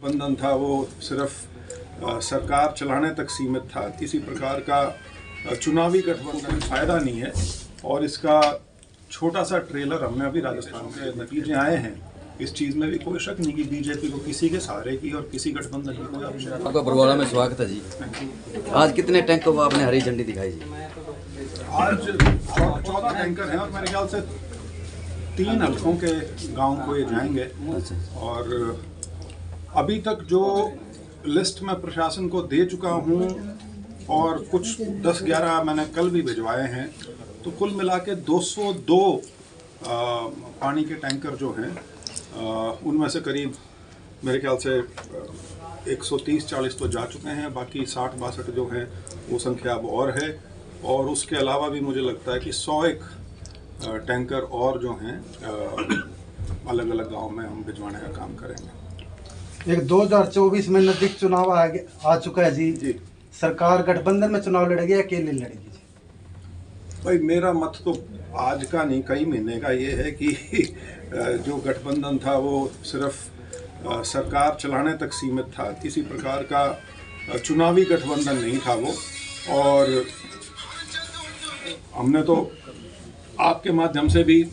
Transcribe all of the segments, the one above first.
बंधन था वो सिर्फ सरकार चलाने तक सीमित था। किसी प्रकार का चुनावी गठबंधन फायदा नहीं है और इसका छोटा सा ट्रेलर हमने अभी राजस्थान के नतीजे आए हैं। इस चीज़ में भी कोई शक नहीं कि बीजेपी को किसी के सहारे की और किसी गठबंधन की कोई आवश्यकता नहीं। आपका बरवाला में स्वागत है जी। आज कितने टैंकों को आपने हरी झंडी दिखाई जी? आज 14 टैंकर हैं और मेरे ख्याल से 3 हल्कों के गांव को ये जाएंगे। और अभी तक जो लिस्ट में प्रशासन को दे चुका हूँ और कुछ 10-11 मैंने कल भी भिजवाए हैं, तो कुल मिला के 202 पानी के टैंकर जो हैं उनमें से करीब मेरे ख्याल से 130-140 तो जा चुके हैं। बाकी 60-62 जो हैं वो संख्या अब और है। और उसके अलावा भी मुझे लगता है कि 101 टैंकर और जो हैं अलग अलग गांव में हम भिजवाने का काम करेंगे। एक 2024 में नजदीक चुनाव आ चुका है जी। सरकार गठबंधन में चुनाव लड़ेगी या अकेले लड़ेगी जी? भाई मेरा मत तो आज का नहीं, कई महीने का ये है कि जो गठबंधन था वो सिर्फ सरकार चलाने तक सीमित था। किसी प्रकार का चुनावी गठबंधन नहीं था वो। और हमने तो आपके माध्यम से भी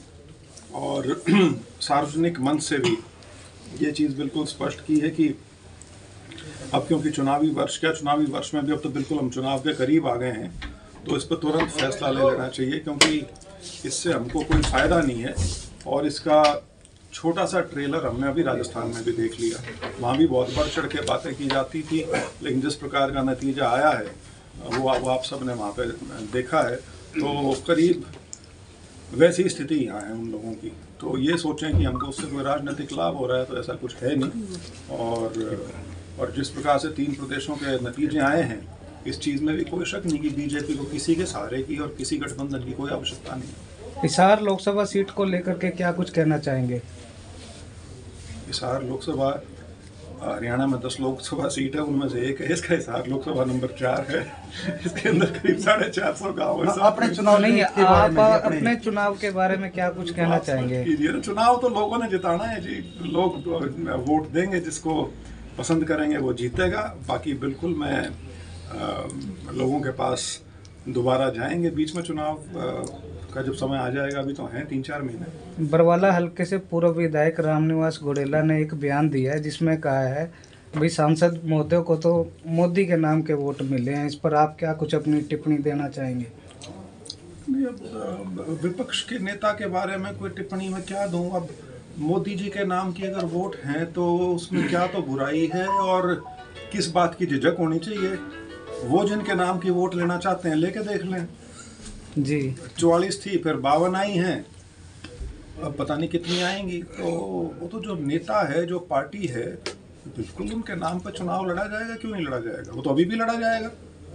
और सार्वजनिक मंच से भी ये चीज़ बिल्कुल स्पष्ट की है कि अब क्योंकि चुनावी वर्ष में भी अब तो बिल्कुल हम चुनाव के करीब आ गए हैं, तो इस पर तुरंत फैसला ले लेना चाहिए, क्योंकि इससे हमको कोई फ़ायदा नहीं है। और इसका छोटा सा ट्रेलर हमने अभी राजस्थान में भी देख लिया। वहाँ भी बहुत बढ़ चढ़ के बातें की जाती थी, लेकिन जिस प्रकार का नतीजा आया है वो आप सब ने वहाँ पे देखा है। तो करीब वैसी स्थिति यहाँ है उन लोगों की। तो ये सोचें कि हमको उससे कोई राजनीतिक लाभ हो रहा है, तो ऐसा कुछ है नहीं। और जिस प्रकार से 3 प्रदेशों के नतीजे आए हैं, इस चीज़ में भी कोई शक नहीं कि बीजेपी को किसी के सहारे की और किसी गठबंधन की कोई आवश्यकता नहीं। हिसार लोकसभा सीट को लेकर के क्या कुछ कहना चाहेंगे? हिसार लोकसभा, हरियाणा में 10 लोकसभा सीट है, उनमें से एक है इसका हिसार लोकसभा नंबर 4 है। इसके अंदर करीब 450 गाँव है। अपने चुनाव नहीं, आप अपने चुनाव के बारे में क्या कुछ कहना चाहेंगे? चुनाव तो लोगों ने जिताना है जी। लोग वोट देंगे, जिसको पसंद करेंगे वो जीतेगा। बाकी बिल्कुल मैं लोगों के पास दोबारा जाएंगे बीच में चुनाव का जब समय आ जाएगा। अभी तो हैं 3-4 महीने। बरवाला हल्के से पूर्व विधायक रामनिवास घोडेला ने एक बयान दिया है जिसमें कहा है भाई सांसद महोदय को तो मोदी के नाम के वोट मिले हैं। इस पर आप क्या कुछ अपनी टिप्पणी देना चाहेंगे? विपक्ष के नेता के बारे में कोई टिप्पणी मैं क्या दूं? अब मोदी जी के नाम की अगर वोट हैं तो उसमें क्या तो बुराई है और किस बात की झिझक होनी चाहिए? वो जिनके नाम की वोट लेना चाहते हैं लेके देख लें जी। 44 थी, फिर 52 आई हैं, अब पता नहीं कितनी आएंगी। तो वो तो जो नेता है, जो पार्टी है, बिल्कुल उनके नाम पर चुनाव लड़ा जाएगा। क्यों नहीं लड़ा जाएगा? वो तो अभी भी लड़ा जाएगा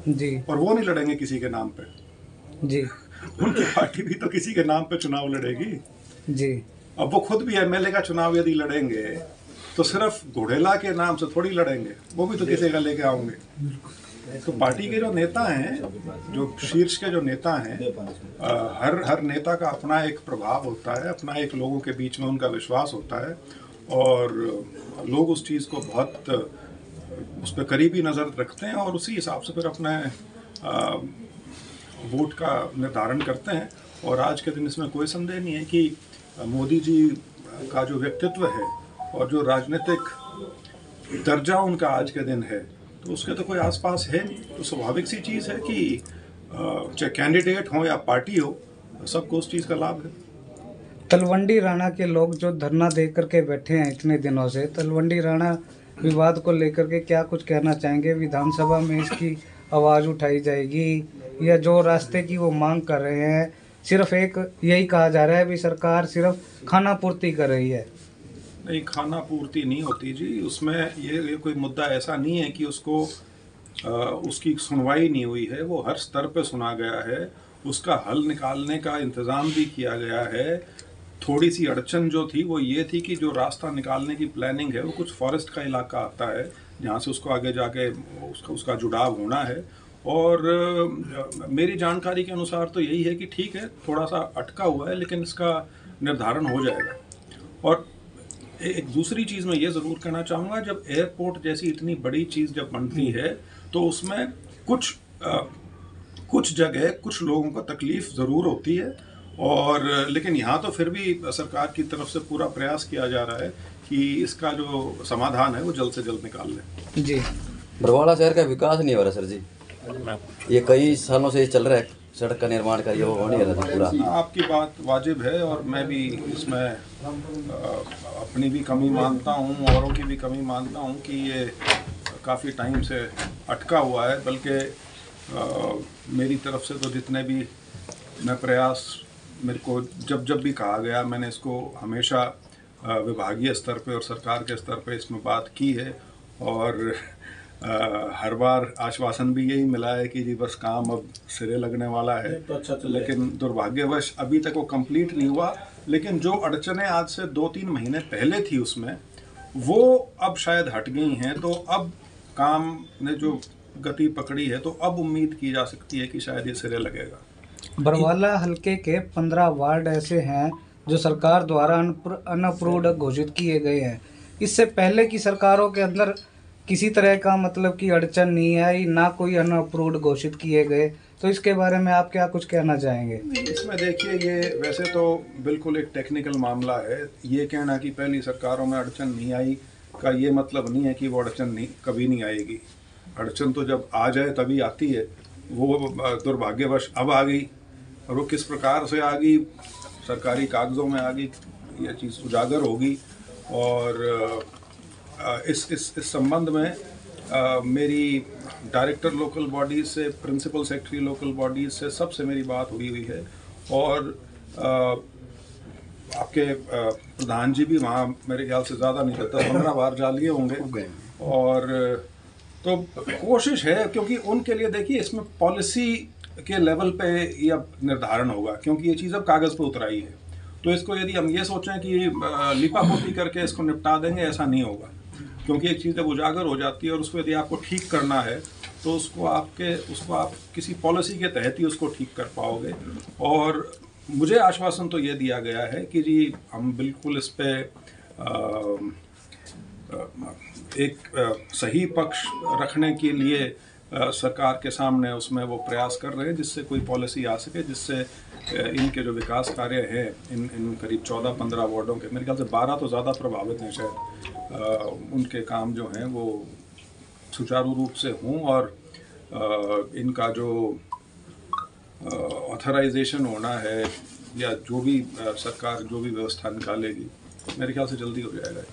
जी। और वो नहीं लड़ेंगे किसी के नाम पे जी। उनकी पार्टी भी तो किसी के नाम पे चुनाव लड़ेगी जी। अब वो खुद भी एमएलए का चुनाव यदि लड़ेंगे तो सिर्फ घोडेला के नाम से थोड़ी लड़ेंगे, वो भी तो किसी का लेके आओगे। तो पार्टी के जो नेता हैं, जो शीर्ष के जो नेता हैं, हर नेता का अपना एक प्रभाव होता है, अपना एक लोगों के बीच में उनका विश्वास होता है और लोग उस चीज़ को बहुत उस पर करीबी नज़र रखते हैं और उसी हिसाब से फिर अपने वोट का निर्धारण करते हैं। और आज के दिन इसमें कोई संदेह नहीं है कि मोदी जी का जो व्यक्तित्व है और जो राजनीतिक दर्जा उनका आज के दिन है, तो उसके तो कोई आसपास है नहीं। तो स्वाभाविक सी चीज़ है कि चाहे कैंडिडेट हो या पार्टी हो, सबको उस चीज़ का लाभ है। तलवंडी राणा के लोग जो धरना दे करके बैठे हैं इतने दिनों से, तलवंडी राणा विवाद को लेकर के क्या कुछ कहना चाहेंगे? विधानसभा में इसकी आवाज़ उठाई जाएगी या जो रास्ते की वो मांग कर रहे हैं? सिर्फ एक यही कहा जा रहा है भी सरकार सिर्फ खाना पूर्ति कर रही है। नहीं, खाना पूर्ति नहीं होती जी। उसमें ये कोई मुद्दा ऐसा नहीं है कि उसको उसकी सुनवाई नहीं हुई है। वो हर स्तर पे सुना गया है, उसका हल निकालने का इंतज़ाम भी किया गया है। थोड़ी सी अड़चन जो थी वो ये थी कि जो रास्ता निकालने की प्लानिंग है वो कुछ फॉरेस्ट का इलाका आता है जहाँ से उसको आगे जाके उसका जुड़ाव होना है। और मेरी जानकारी के अनुसार तो यही है कि ठीक है, थोड़ा सा अटका हुआ है, लेकिन इसका निर्धारण हो जाएगा। और एक दूसरी चीज़ मैं ये ज़रूर कहना चाहूँगा, जब एयरपोर्ट जैसी इतनी बड़ी चीज़ जब बनती है तो उसमें कुछ जगह कुछ लोगों को तकलीफ़ ज़रूर होती है, और लेकिन यहाँ तो फिर भी सरकार की तरफ से पूरा प्रयास किया जा रहा है कि इसका जो समाधान है वो जल्द से जल्द निकाल लें। जी, बरवाला शहर का विकास नहीं हो रहा सर जी, ये कई सालों से चल रहा है, सड़क का निर्माण का ये वो नहीं हो रहा पूरा। आपकी बात वाजिब है, और मैं भी इसमें अपनी भी कमी मानता हूँ, औरों की भी कमी मानता हूँ कि ये काफ़ी टाइम से अटका हुआ है। बल्कि मेरी तरफ से तो जितने भी मैं प्रयास, मेरे को जब भी कहा गया, मैंने इसको हमेशा विभागीय स्तर पे और सरकार के स्तर पे इसमें बात की है, और हर बार आश्वासन भी यही मिला है कि जी बस काम अब सिरे लगने वाला है। तो अच्छा, लेकिन दुर्भाग्यवश अभी तक वो कंप्लीट नहीं हुआ। लेकिन जो अड़चनें आज से 2-3 महीने पहले थी उसमें, वो अब शायद हट गई हैं। तो अब काम ने जो गति पकड़ी है, तो अब उम्मीद की जा सकती है कि शायद ये सिरे लगेगा। बरवाला हल्के के 15 वार्ड ऐसे हैं जो सरकार द्वारा अनअप्रूव्ड घोषित किए गए हैं। इससे पहले की सरकारों के अंदर किसी तरह का मतलब की अड़चन नहीं आई, ना कोई अनअप्रूव्ड घोषित किए गए। तो इसके बारे में आप क्या कुछ कहना चाहेंगे? इसमें देखिए, ये वैसे तो बिल्कुल एक टेक्निकल मामला है। ये कहना कि पहली सरकारों में अड़चन नहीं आई का ये मतलब नहीं है कि वो अड़चन नहीं कभी नहीं आएगी। अड़चन तो जब आ जाए तभी आती है। वो दुर्भाग्यवश अब आ गई, और वो किस प्रकार से आ गई, सरकारी कागज़ों में आ गई, ये चीज़ उजागर होगी। और इस संबंध में मेरी डायरेक्टर लोकल बॉडीज़ से, प्रिंसिपल सेक्रेटरी लोकल बॉडीज़ से, सबसे मेरी बात हुई है। और आपके प्रधान जी भी वहाँ मेरे ख्याल से ज़्यादा नहीं, 10-15 बार जा लिए होंगे। और तो कोशिश है, क्योंकि उनके लिए देखिए इसमें पॉलिसी के लेवल पे ये अब निर्धारण होगा, क्योंकि ये चीज़ अब कागज़ पे उतराई है। तो इसको यदि हम ये सोचें कि लिपापोती करके इसको निपटा देंगे, ऐसा नहीं होगा। क्योंकि एक चीज़ जब उजागर हो जाती है और उसको यदि आपको ठीक करना है, तो उसको आप किसी पॉलिसी के तहत ही उसको ठीक कर पाओगे। और मुझे आश्वासन तो ये दिया गया है कि जी हम बिल्कुल इस पे एक सही पक्ष रखने के लिए सरकार के सामने उसमें वो प्रयास कर रहे हैं, जिससे कोई पॉलिसी आ सके, जिससे इनके जो विकास कार्य हैं इन करीब 14-15 वार्डों के, मेरे ख्याल से 12 तो ज़्यादा प्रभावित हैं शायद, उनके काम जो हैं वो सुचारू रूप से हों। और इनका जो ऑथराइजेशन होना है, या जो भी सरकार जो भी व्यवस्था निकालेगी, मेरे ख्याल से जल्दी हो जाएगा।